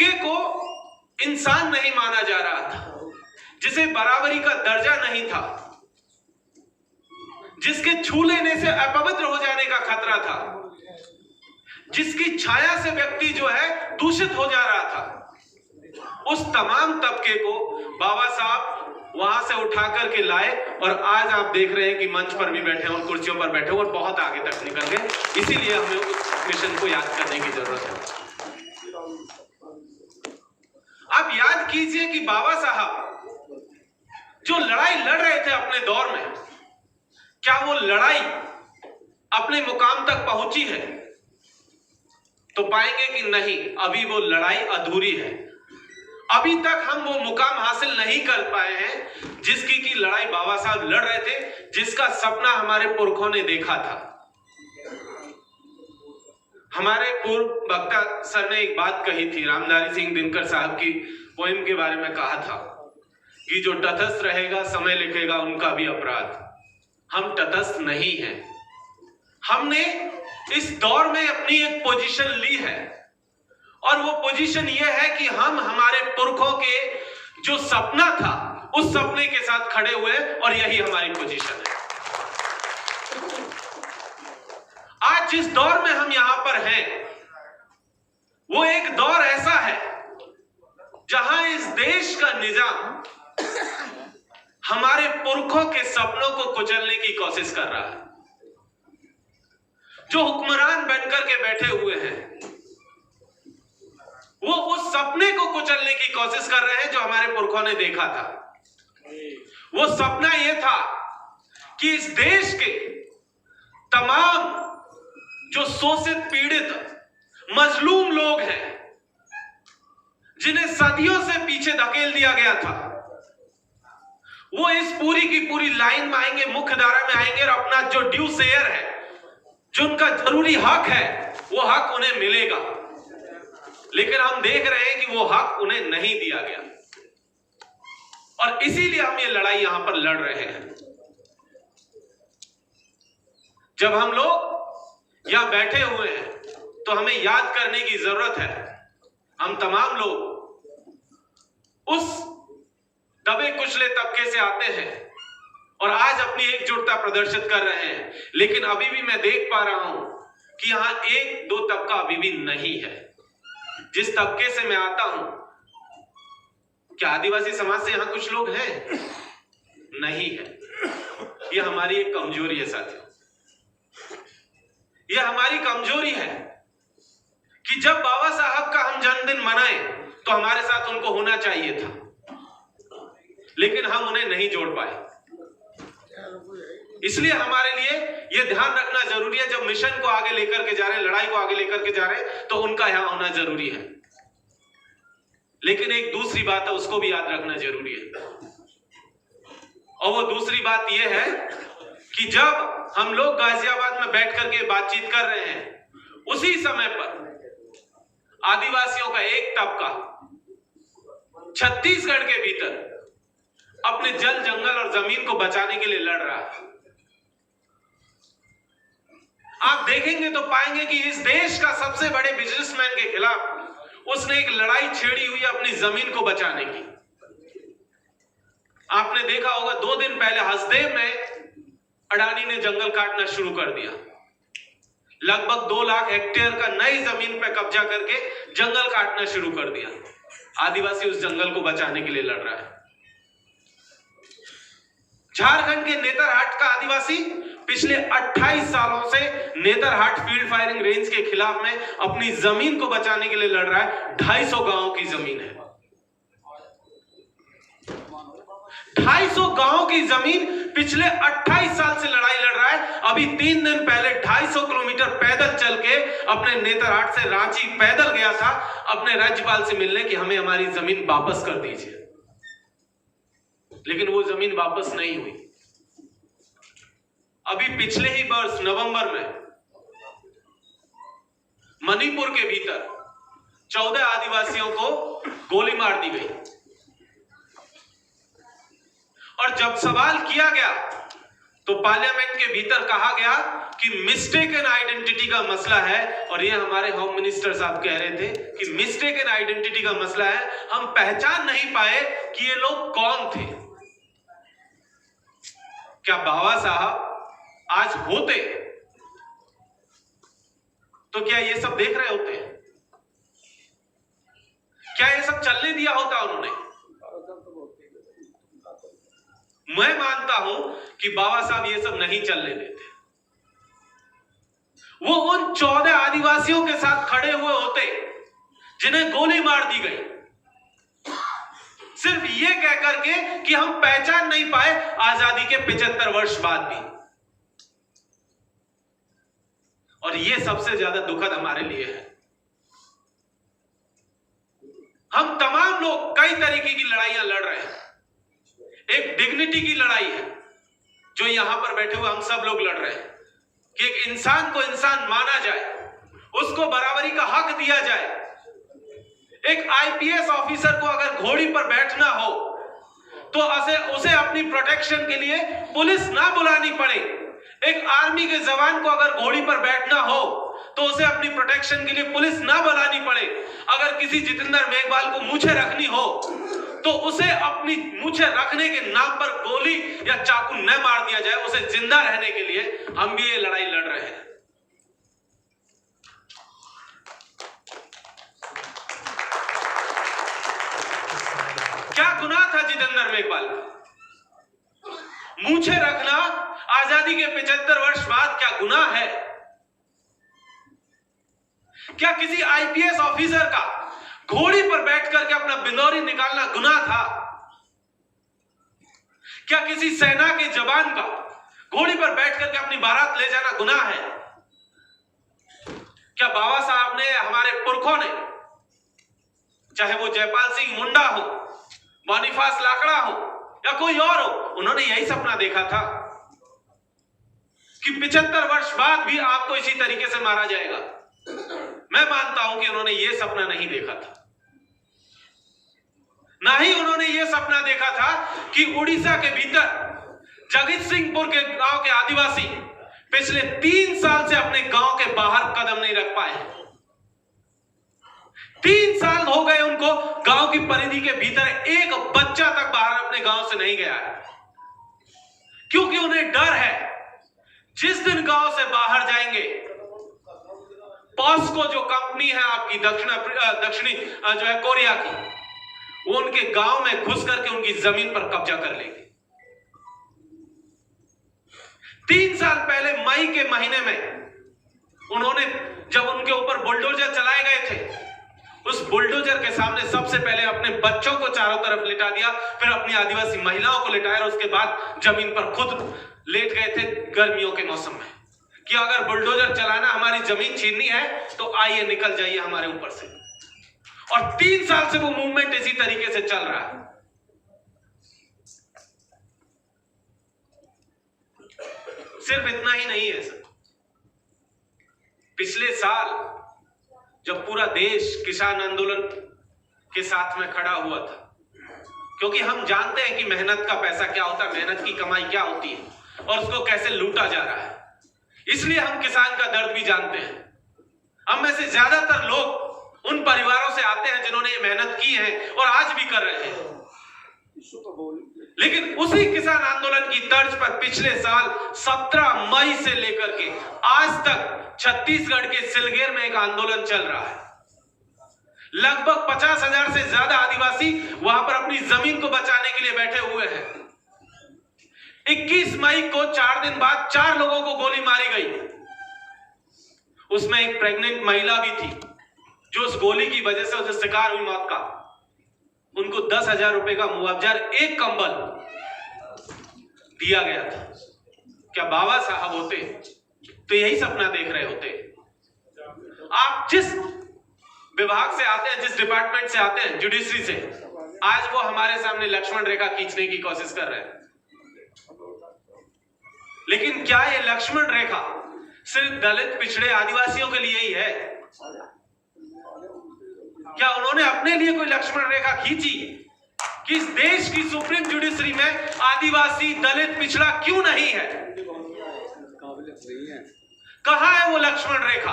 तबके को इंसान नहीं माना जा रहा था, जिसे बराबरी का दर्जा नहीं था, जिसके छू लेने से अपवित्र हो जाने का खतरा था, जिसकी छाया से व्यक्ति जो है दूषित हो जा रहा था, उस तमाम तबके को बाबा साहब वहां से उठा करके लाए और आज आप देख रहे हैं कि मंच पर भी बैठे और कुर्सियों पर बैठे और बहुत आगे तक निकल गए। इसीलिए हमें उस मिशन को याद करने की जरूरत है। आप याद कीजिए कि बाबा साहब जो लड़ाई लड़ रहे थे अपने दौर में, क्या वो लड़ाई अपने मुकाम तक पहुंची है? तो पाएंगे कि नहीं, अभी वो लड़ाई अधूरी है। अभी तक हम वो मुकाम हासिल नहीं कर पाए हैं जिसकी की लड़ाई बाबा साहब लड़ रहे थे, जिसका सपना हमारे पुरखों ने देखा था। हमारे पूर्व वक्ता सर ने एक बात कही थी, रामधारी सिंह दिनकर साहब की पोएम के बारे में कहा था कि जो तटस्थ रहेगा समय लिखेगा उनका भी अपराध। हम तटस्थ नहीं हैं। हमने इस दौर में अपनी एक पोजीशन ली है और वो पोजीशन ये है कि हम हमारे पुरखों के जो सपना था उस सपने के साथ खड़े हुए और यही हमारी पोजीशन है। आज जिस दौर में हम यहां पर हैं वो एक दौर ऐसा है जहां इस देश का निजाम हमारे पुरखों के सपनों को कुचलने की कोशिश कर रहा है। जो हुक्मरान बनकर के बैठे हुए हैं वो उस सपने को कुचलने की कोशिश कर रहे हैं जो हमारे पुरखों ने देखा था। वो सपना यह था कि इस देश के तमाम जो शोषित पीड़ित मजलूम लोग हैं, जिन्हें सदियों से पीछे धकेल दिया गया था, वो इस पूरी की पूरी लाइन में आएंगे, मुख्य धारा में आएंगे और अपना जो ड्यू शेयर है, जो उनका जरूरी हक है, वो हक उन्हें मिलेगा। लेकिन हम देख रहे हैं कि वो हक उन्हें नहीं दिया गया और इसीलिए हम ये लड़ाई यहां पर लड़ रहे हैं। जब हम लोग यहां बैठे हुए हैं तो हमें याद करने की जरूरत है, हम तमाम लोग उस दबे कुचले तबके से आते हैं और आज अपनी एकजुटता प्रदर्शित कर रहे हैं। लेकिन अभी भी मैं देख पा रहा हूं कि यहां एक दो तबका अभी भी नहीं है। जिस तबके से मैं आता हूं, क्या आदिवासी समाज से यहां कुछ लोग हैं? नहीं है। यह हमारी एक कमजोरी है साथियों, यह हमारी कमजोरी है कि जब बाबा साहब का हम जन्मदिन मनाएं तो हमारे साथ उनको होना चाहिए था, लेकिन हम उन्हें नहीं जोड़ पाए। इसलिए हमारे लिए यह ध्यान रखना जरूरी है, जब मिशन को आगे लेकर के जा रहे हैं, लड़ाई को आगे लेकर के जा रहे हैं, तो उनका यहां होना जरूरी है। लेकिन एक दूसरी बात है, उसको भी याद रखना जरूरी है, और वो दूसरी बात यह है कि जब हम लोग गाजियाबाद में बैठ करके बातचीत कर रहे हैं, उसी समय पर आदिवासियों का एक तबका छत्तीसगढ़ के भीतर अपने जल, जंगल और जमीन को बचाने के लिए लड़ रहा है। आप देखेंगे तो पाएंगे कि इस देश का सबसे बड़े बिजनेसमैन के खिलाफ उसने एक लड़ाई छेड़ी हुई अपनी जमीन को बचाने की। आपने देखा होगा 2 दिन पहले हसदेव में अडानी ने जंगल काटना शुरू कर दिया। लगभग 2 लाख हेक्टेयर का नई जमीन पर कब्जा करके जंगल काटना शुरू कर दिया। आदिवासी उस जंगल को बचाने के लिए लड़ रहा है। झारखंड के नेतरहाट का आदिवासी पिछले 28 सालों से नेतरहाट फील्ड फायरिंग रेंज के खिलाफ में अपनी जमीन को बचाने के लिए लड़ रहा है। 250 गांवों की जमीन है, 250 गांवों की जमीन पिछले 28 साल से लड़ाई लड़ रहा है। अभी 3 दिन पहले 250 किलोमीटर पैदल चल के अपने नेतरहाट से रांची पैदल गया था अपने राज्यपाल से मिलने कि हमें हमारी जमीन वापस कर दीजिए, लेकिन वो जमीन वापस नहीं हुई। अभी पिछले ही वर्ष नवंबर में मणिपुर के भीतर 14 आदिवासियों को गोली मार दी गई और जब सवाल किया गया तो पार्लियामेंट के भीतर कहा गया कि मिस्टेकन आइडेंटिटी का मसला है, और ये हमारे होम मिनिस्टर साहब कह रहे थे कि मिस्टेकन आइडेंटिटी का मसला है, हम पहचान नहीं पाए कि ये लोग कौन थे। क्या बाबा साहब आज होते तो क्या ये सब देख रहे होते? क्या ये सब चलने दिया होता उन्होंने? मैं मानता हूं कि बाबा साहब ये सब नहीं चलने देते। वो उन 14 आदिवासियों के साथ खड़े हुए होते जिन्हें गोली मार दी गई, सिर्फ ये कह करके कि हम पहचान नहीं पाए आजादी के 75 वर्ष बाद भी। और ये सबसे ज्यादा दुखद हमारे लिए है। हम तमाम लोग कई तरीके की लड़ाइयां लड़ रहे हैं। एक डिग्निटी की लड़ाई है जो यहां पर बैठे हुए हम सब लोग लड़ रहे हैं कि एक इंसान को इंसान माना जाए, उसको बराबरी का हक दिया जाए। एक आईपीएस ऑफिसर को अगर घोड़ी पर बैठना हो तो उसे अपनी प्रोटेक्शन के लिए पुलिस ना बुलानी पड़े। एक आर्मी के जवान को अगर घोड़ी पर बैठना हो तो उसे अपनी प्रोटेक्शन के लिए पुलिस ना बुलानी पड़े। अगर किसी जितेंद्र मेघवाल को मूछें रखनी हो तो उसे अपनी मूछें रखने के नाम पर गोली या चाकू न मार दिया जाए, उसे जिंदा रहने के लिए हम भी ये लड़ाई लड़ रहे हैं। क्या गुनाह था जितेंद्र मेघवाल? मूछें रखना आजादी के 75 वर्ष बाद क्या गुनाह है? क्या किसी आईपीएस ऑफिसर का घोड़ी पर बैठ करके अपना बिंदौरी निकालना गुनाह था? क्या किसी सेना के जवान का घोड़ी पर बैठ करके अपनी बारात ले जाना गुनाह है? क्या बाबा साहब ने, हमारे पुरखों ने, चाहे वो जयपाल सिंह मुंडा हो, बोनीफास लाकड़ा हो या कोई और हो, उन्होंने यही सपना देखा था कि 75 वर्ष बाद भी आपको इसी तरीके से मारा जाएगा? मैं मानता हूं कि उन्होंने यह सपना नहीं देखा था। ना ही उन्होंने यह सपना देखा था कि उड़ीसा के भीतर जगत सिंहपुर के गांव के आदिवासी पिछले 3 साल से अपने गांव के बाहर कदम नहीं रख पाए। 3 साल हो गए उनको गांव की परिधि के भीतर एक बच्चा तक बाहर अपने गांव से नहीं गया है, क्योंकि उन्हें डर है जिस दिन गांव से बाहर जाएंगे, पॉस्को जो कंपनी है आपकी दक्षिणी जो है कोरिया की, वो उनके गांव में घुस करके उनकी जमीन पर कब्जा कर लेगी। 3 साल पहले मई के महीने में उन्होंने, जब उनके ऊपर बुलडोजर चलाए गए थे, उस बुलडोजर के सामने सबसे पहले अपने बच्चों को चारों तरफ लिटा दिया, फिर अपनी आदिवासी महिलाओं को लिटाया और उसके बाद जमीन पर खुद लेट गए थे गर्मियों के मौसम में कि अगर बुलडोजर चलाना, हमारी जमीन छीननी है तो आइए निकल जाइए हमारे ऊपर से। और 3 साल से वो मूवमेंट इसी तरीके से चल रहा है। सिर्फ इतना ही नहीं है सर, पिछले साल जब पूरा देश किसान आंदोलन के साथ में खड़ा हुआ था, क्योंकि हम जानते हैं कि मेहनत का पैसा क्या होता है, मेहनत की कमाई क्या होती है और उसको कैसे लूटा जा रहा है, इसलिए हम किसान का दर्द भी जानते हैं। हम में से ज्यादातर लोग उन परिवारों से आते हैं जिन्होंने ये मेहनत की है और आज भी कर रहे हैं। लेकिन उसी किसान आंदोलन की तर्ज पर पिछले साल 17 मई से लेकर के आज तक छत्तीसगढ़ के सिलगेर में एक आंदोलन चल रहा है। लगभग 50,000 से ज्यादा आदिवासी वहां पर अपनी जमीन को बचाने के लिए बैठे हुए हैं। 21 मई को 4 दिन बाद 4 लोगों को गोली मारी गई। उसमें एक प्रेग्नेंट महिला भी थी जो उस गोली की वजह से उसे शिकार हुई मौत का। उनको 10,000 रुपए का मुआवजा, एक कंबल दिया गया था। क्या बाबा साहब होते तो यही सपना देख रहे होते? आप जिस विभाग से आते हैं, जिस डिपार्टमेंट से आते हैं, जुडिशरी से, आज वो हमारे सामने लक्ष्मण रेखा खींचने की कोशिश कर रहे हैं। लेकिन क्या ये लक्ष्मण रेखा सिर्फ दलित, पिछड़े, आदिवासियों के लिए ही है? क्या उन्होंने अपने लिए कोई लक्ष्मण रेखा खींची कि इस देश की सुप्रीम जुडिशरी में आदिवासी, दलित, पिछड़ा क्यों नहीं है? कहां है वो लक्ष्मण रेखा?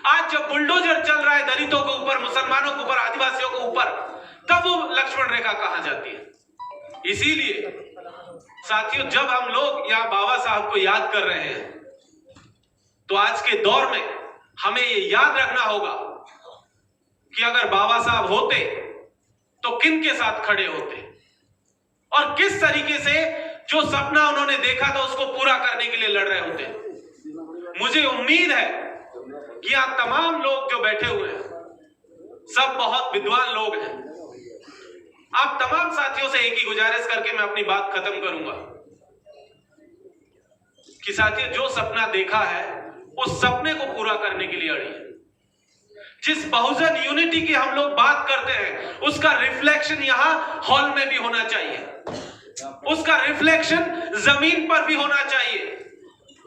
आज जब बुलडोजर चल रहा है दलितों के ऊपर, मुसलमानों के ऊपर, आदिवासियों के ऊपर, तब वो लक्ष्मण रेखा कहां जाती है? इसीलिए साथियों, जब हम लोग यहां बाबा साहब को याद कर रहे हैं तो आज के दौर में हमें ये याद रखना होगा कि अगर बाबा साहब होते तो किन के साथ खड़े होते और किस तरीके से जो सपना उन्होंने देखा था उसको पूरा करने के लिए लड़ रहे होते। मुझे उम्मीद है कि यहां तमाम लोग जो बैठे हुए हैं सब बहुत विद्वान लोग हैं। आप तमाम साथियों से एक ही गुजारिश करके मैं अपनी बात खत्म करूंगा कि साथियों, जो सपना देखा है उस सपने को पूरा करने के लिए अड़िए। जिस बहुजन यूनिटी की हम लोग बात करते हैं उसका रिफ्लेक्शन यहां हॉल में भी होना चाहिए, उसका रिफ्लेक्शन जमीन पर भी होना चाहिए।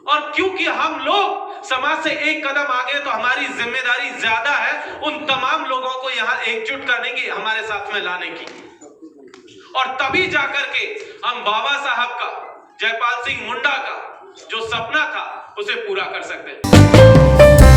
और क्योंकि हम लोग समाज से एक कदम आगे, तो हमारी जिम्मेदारी ज्यादा है उन तमाम लोगों को यहां एकजुट करने की, हमारे साथ में लाने की, और तभी जाकर के हम बाबा साहब का, जयपाल सिंह मुंडा का जो सपना था उसे पूरा कर सकते हैं।